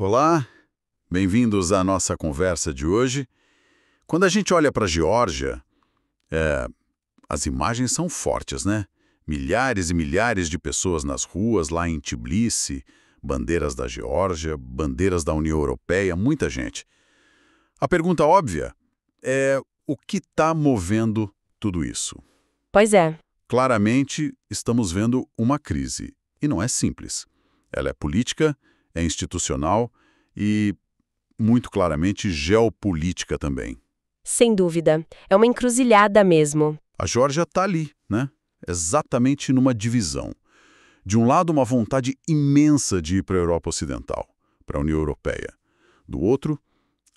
Olá, bem-vindos à nossa conversa de hoje. Quando a gente olha para a Geórgia, as imagens são fortes, né? Milhares e milhares de pessoas nas ruas lá em Tbilisi, bandeiras da Geórgia, bandeiras da União Europeia, muita gente. A pergunta óbvia é o que está movendo tudo isso? Pois é. Claramente, estamos vendo uma crise, e não é simples. Ela é política, é institucional e, muito claramente, geopolítica também. Sem dúvida. É uma encruzilhada mesmo. A Geórgia está ali, né? Exatamente numa divisão. De um lado, uma vontade imensa de ir para a Europa Ocidental, para a União Europeia. Do outro,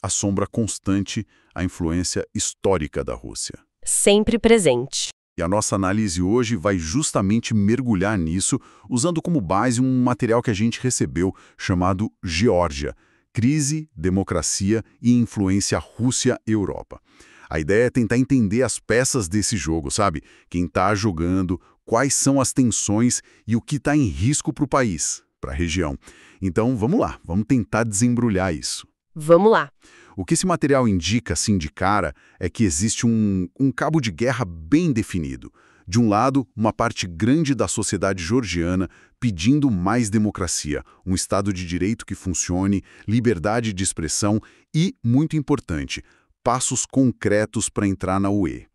a sombra constante, a influência histórica da Rússia. Sempre presente. E a nossa análise hoje vai justamente mergulhar nisso, usando como base um material que a gente recebeu, chamado Geórgia, Crise, Democracia e Influência Rússia-Europa. A ideia é tentar entender as peças desse jogo, sabe? Quem está jogando, quais são as tensões e o que está em risco para o país, para a região. Então, vamos lá, vamos tentar desembrulhar isso. Vamos lá. O que esse material indica, assim, de cara, é que existe um cabo de guerra bem definido. De um lado, uma parte grande da sociedade georgiana pedindo mais democracia, um Estado de direito que funcione, liberdade de expressão e, muito importante, passos concretos para entrar na UE.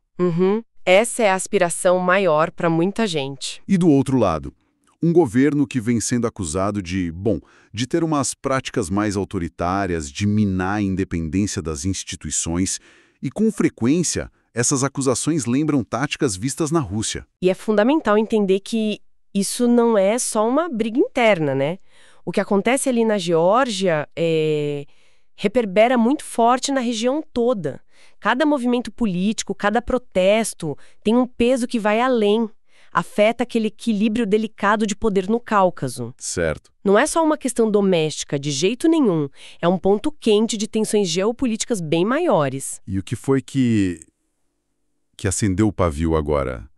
Essa é a aspiração maior para muita gente. E do outro lado, um governo que vem sendo acusado de ter umas práticas mais autoritárias, de minar a independência das instituições, e com frequência, essas acusações lembram táticas vistas na Rússia. E é fundamental entender que isso não é só uma briga interna, né? O que acontece ali na Geórgia reverbera muito forte na região toda. Cada movimento político, cada protesto tem um peso que vai além. Afeta aquele equilíbrio delicado de poder no Cáucaso. Certo. Não é só uma questão doméstica, de jeito nenhum. É um ponto quente de tensões geopolíticas bem maiores. E o que foi que acendeu o pavio agora,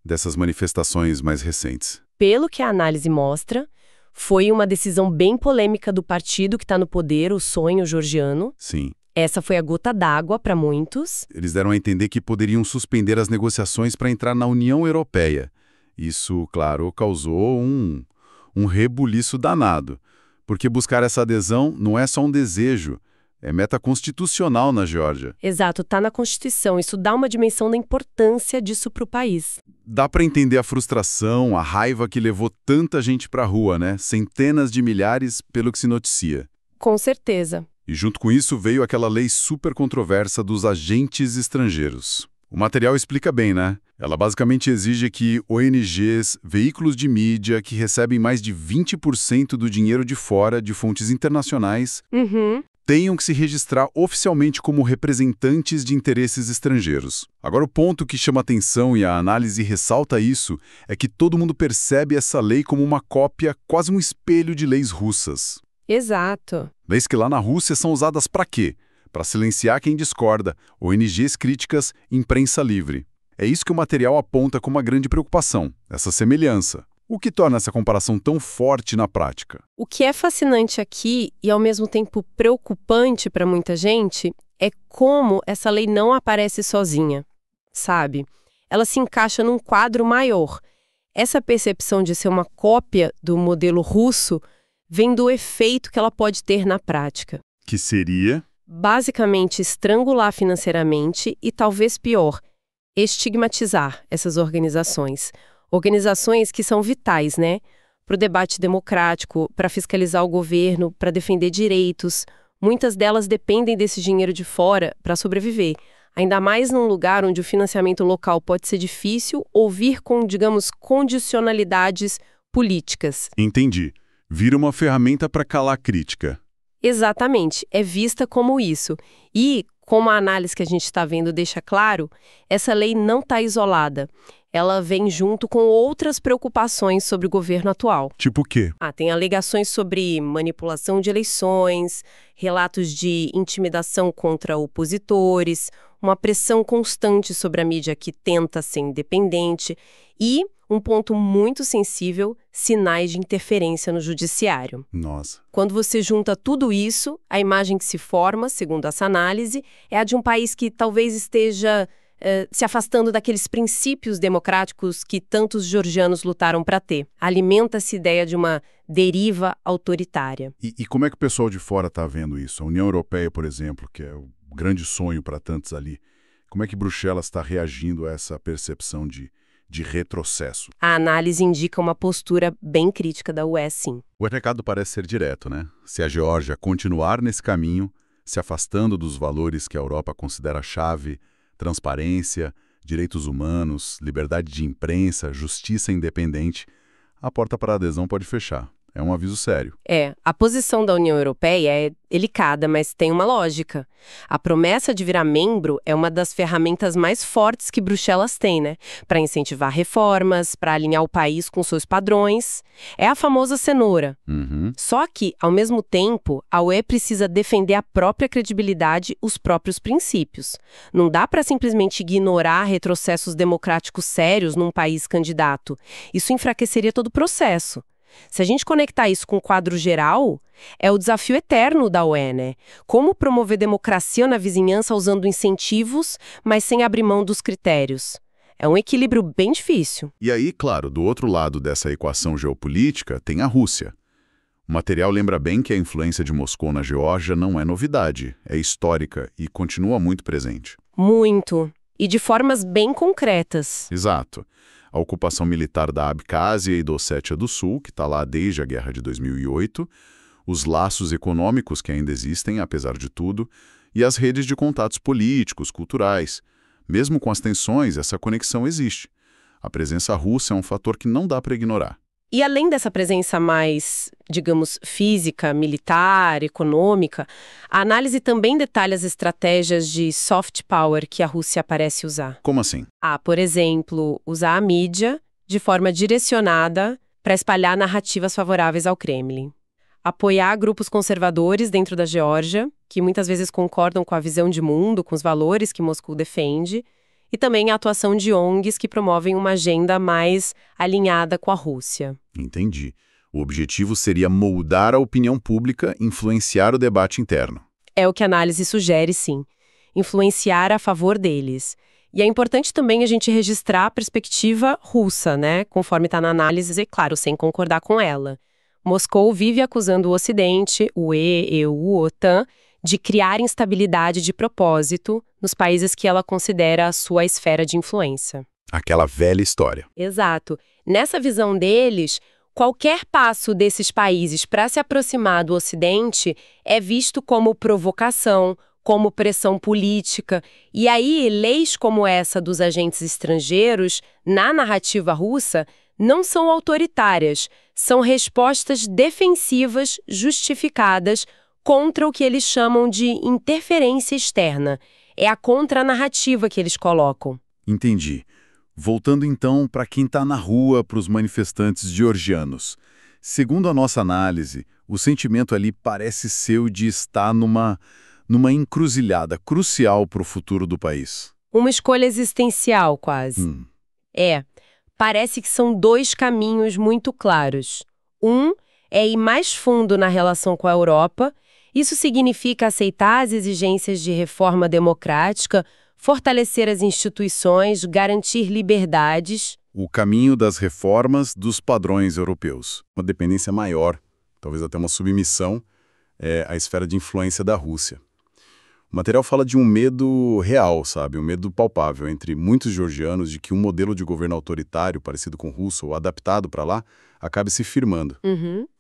dessas manifestações mais recentes? Pelo que a análise mostra, foi uma decisão bem polêmica do partido que está no poder, o Sonho Georgiano. Sim. Essa foi a gota d'água para muitos. Eles deram a entender que poderiam suspender as negociações para entrar na União Europeia. Isso, claro, causou um rebuliço danado, porque buscar essa adesão não é só um desejo, é meta constitucional na Geórgia. Exato, está na Constituição. Isso dá uma dimensão da importância disso para o país. Dá para entender a frustração, a raiva que levou tanta gente para a rua, né? Centenas de milhares, pelo que se noticia. Com certeza. E junto com isso veio aquela lei super controversa dos agentes estrangeiros. O material explica bem, né? Ela basicamente exige que ONGs, veículos de mídia que recebem mais de 20% do dinheiro de fora de fontes internacionais tenham que se registrar oficialmente como representantes de interesses estrangeiros. Agora, o ponto que chama atenção e a análise ressalta isso é que todo mundo percebe essa lei como uma cópia, quase um espelho de leis russas. Exato. Leis que lá na Rússia são usadas para quê? Para silenciar quem discorda, ONGs críticas, imprensa livre. É isso que o material aponta como uma grande preocupação, essa semelhança. O que torna essa comparação tão forte na prática? O que é fascinante aqui e ao mesmo tempo preocupante para muita gente é como essa lei não aparece sozinha, sabe? Ela se encaixa num quadro maior. Essa percepção de ser uma cópia do modelo russo vem do efeito que ela pode ter na prática. Que seria? Basicamente, estrangular financeiramente e, talvez pior, estigmatizar essas organizações. Organizações que são vitais, né? Para o debate democrático, para fiscalizar o governo, para defender direitos. Muitas delas dependem desse dinheiro de fora para sobreviver. Ainda mais num lugar onde o financiamento local pode ser difícil ou vir com, digamos, condicionalidades políticas. Entendi. Vira uma ferramenta para calar a crítica. Exatamente, é vista como isso. E, como a análise que a gente está vendo deixa claro, essa lei não está isolada. Ela vem junto com outras preocupações sobre o governo atual. Tipo o quê? Tem alegações sobre manipulação de eleições, relatos de intimidação contra opositores, uma pressão constante sobre a mídia que tenta ser independente e um ponto muito sensível, sinais de interferência no judiciário. Nossa. Quando você junta tudo isso, a imagem que se forma, segundo essa análise, é a de um país que talvez esteja se afastando daqueles princípios democráticos que tantos georgianos lutaram para ter. Alimenta essa ideia de uma deriva autoritária. E como é que o pessoal de fora está vendo isso? A União Europeia, por exemplo, que é o grande sonho para tantos ali, como é que Bruxelas está reagindo a essa percepção de retrocesso? A análise indica uma postura bem crítica da UE, sim. O recado parece ser direto, né? Se a Geórgia continuar nesse caminho, se afastando dos valores que a Europa considera chave, transparência, direitos humanos, liberdade de imprensa, justiça independente, a porta para a adesão pode fechar. É um aviso sério. A posição da União Europeia é delicada, mas tem uma lógica. A promessa de virar membro é uma das ferramentas mais fortes que Bruxelas tem, né? Para incentivar reformas, para alinhar o país com seus padrões. É a famosa cenoura. Uhum. Só que, ao mesmo tempo, a UE precisa defender a própria credibilidade, os próprios princípios. Não dá para simplesmente ignorar retrocessos democráticos sérios num país candidato. Isso enfraqueceria todo o processo. Se a gente conectar isso com o quadro geral, é o desafio eterno da UE, né? Como promover democracia na vizinhança usando incentivos, mas sem abrir mão dos critérios. É um equilíbrio bem difícil. E aí, claro, do outro lado dessa equação geopolítica tem a Rússia. O material lembra bem que a influência de Moscou na Geórgia não é novidade, é histórica e continua muito presente. Muito. E de formas bem concretas. Exato. A ocupação militar da Abcásia e da Ossétia do Sul, que está lá desde a Guerra de 2008, os laços econômicos que ainda existem, apesar de tudo, e as redes de contatos políticos, culturais. Mesmo com as tensões, essa conexão existe. A presença russa é um fator que não dá para ignorar. E além dessa presença mais, digamos, física, militar, econômica, a análise também detalha as estratégias de soft power que a Rússia parece usar. Como assim? Por exemplo, usar a mídia de forma direcionada para espalhar narrativas favoráveis ao Kremlin. Apoiar grupos conservadores dentro da Geórgia, que muitas vezes concordam com a visão de mundo, com os valores que Moscou defende, e também a atuação de ONGs que promovem uma agenda mais alinhada com a Rússia. Entendi. O objetivo seria moldar a opinião pública, influenciar o debate interno. É o que a análise sugere, sim. Influenciar a favor deles. E é importante também a gente registrar a perspectiva russa, né? Conforme está na análise, e claro, sem concordar com ela. Moscou vive acusando o Ocidente, o UE, EU, OTAN, de criar instabilidade de propósito nos países que ela considera a sua esfera de influência. Aquela velha história. Exato. Nessa visão deles, qualquer passo desses países para se aproximar do Ocidente é visto como provocação, como pressão política. E aí, leis como essa dos agentes estrangeiros, na narrativa russa, não são autoritárias, são respostas defensivas justificadas contra o que eles chamam de interferência externa. É a contranarrativa que eles colocam. Entendi. Voltando então para quem está na rua, para os manifestantes georgianos. Segundo a nossa análise, o sentimento ali parece ser o de estar numa encruzilhada crucial para o futuro do país. Uma escolha existencial, quase. Parece que são dois caminhos muito claros. Um é ir mais fundo na relação com a Europa. Isso significa aceitar as exigências de reforma democrática, fortalecer as instituições, garantir liberdades. O caminho das reformas dos padrões europeus. Uma dependência maior, talvez até uma submissão à esfera de influência da Rússia. O material fala de um medo real, sabe? Um medo palpável entre muitos georgianos de que um modelo de governo autoritário parecido com o russo ou adaptado para lá acabe se firmando.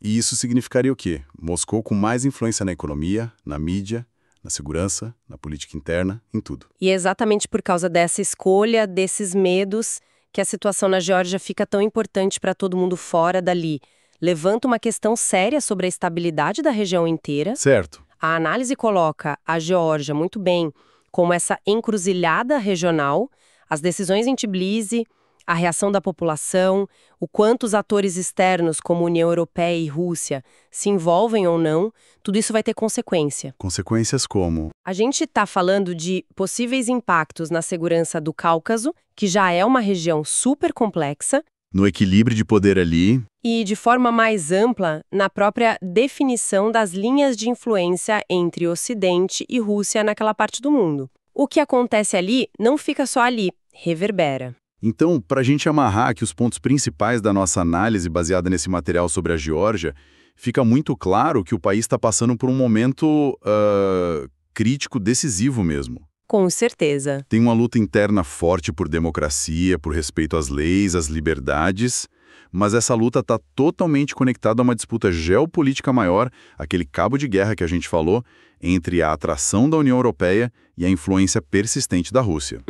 E isso significaria o quê? Moscou com mais influência na economia, na mídia, na segurança, na política interna, em tudo. E é exatamente por causa dessa escolha, desses medos, que a situação na Geórgia fica tão importante para todo mundo fora dali. Levanta uma questão séria sobre a estabilidade da região inteira. Certo. A análise coloca a Geórgia muito bem como essa encruzilhada regional, as decisões em Tbilisi, a reação da população, o quanto os atores externos, como União Europeia e Rússia, se envolvem ou não, tudo isso vai ter consequência. Consequências como? A gente está falando de possíveis impactos na segurança do Cáucaso, que já é uma região super complexa. no equilíbrio de poder ali. E, de forma mais ampla, na própria definição das linhas de influência entre Ocidente e Rússia naquela parte do mundo. O que acontece ali não fica só ali, reverbera. Então, para a gente amarrar aqui os pontos principais da nossa análise baseada nesse material sobre a Geórgia, fica muito claro que o país está passando por um momento crítico decisivo mesmo. Com certeza. Tem uma luta interna forte por democracia, por respeito às leis, às liberdades, mas essa luta está totalmente conectada a uma disputa geopolítica maior, aquele cabo de guerra que a gente falou, entre a atração da União Europeia e a influência persistente da Rússia.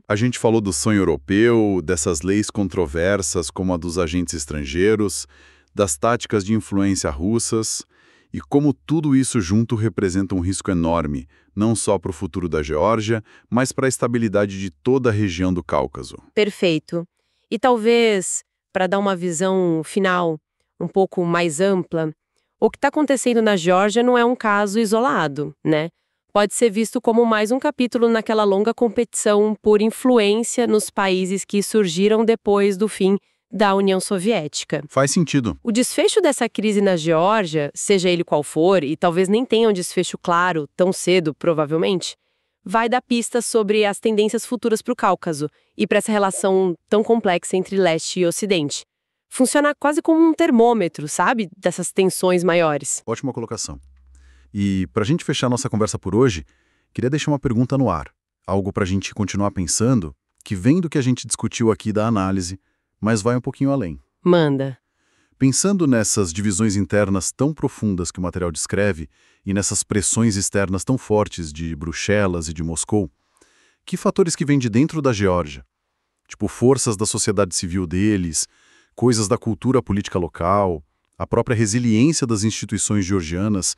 A gente falou do sonho europeu, dessas leis controversas como a dos agentes estrangeiros, das táticas de influência russas, e como tudo isso junto representa um risco enorme, não só para o futuro da Geórgia, mas para a estabilidade de toda a região do Cáucaso. Perfeito. E talvez, para dar uma visão final um pouco mais ampla, o que está acontecendo na Geórgia não é um caso isolado, né? Pode ser visto como mais um capítulo naquela longa competição por influência nos países que surgiram depois do fim da União Soviética. Faz sentido. O desfecho dessa crise na Geórgia, seja ele qual for, e talvez nem tenha um desfecho claro tão cedo, provavelmente, vai dar pistas sobre as tendências futuras para o Cáucaso e para essa relação tão complexa entre leste e ocidente. Funciona quase como um termômetro, sabe? Dessas tensões maiores. Ótima colocação. E para a gente fechar nossa conversa por hoje, queria deixar uma pergunta no ar. Algo para a gente continuar pensando, que vem do que a gente discutiu aqui da análise, mas vai um pouquinho além. Manda. Pensando nessas divisões internas tão profundas que o material descreve e nessas pressões externas tão fortes de Bruxelas e de Moscou, que fatores que vêm de dentro da Geórgia? Tipo, forças da sociedade civil deles, coisas da cultura política local, a própria resiliência das instituições georgianas.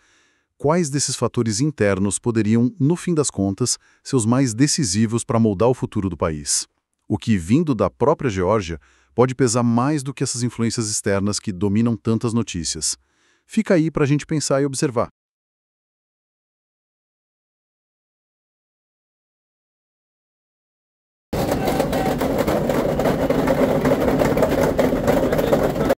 Quais desses fatores internos poderiam, no fim das contas, ser os mais decisivos para moldar o futuro do país? O que, vindo da própria Geórgia, pode pesar mais do que essas influências externas que dominam tantas notícias. Fica aí para a gente pensar e observar.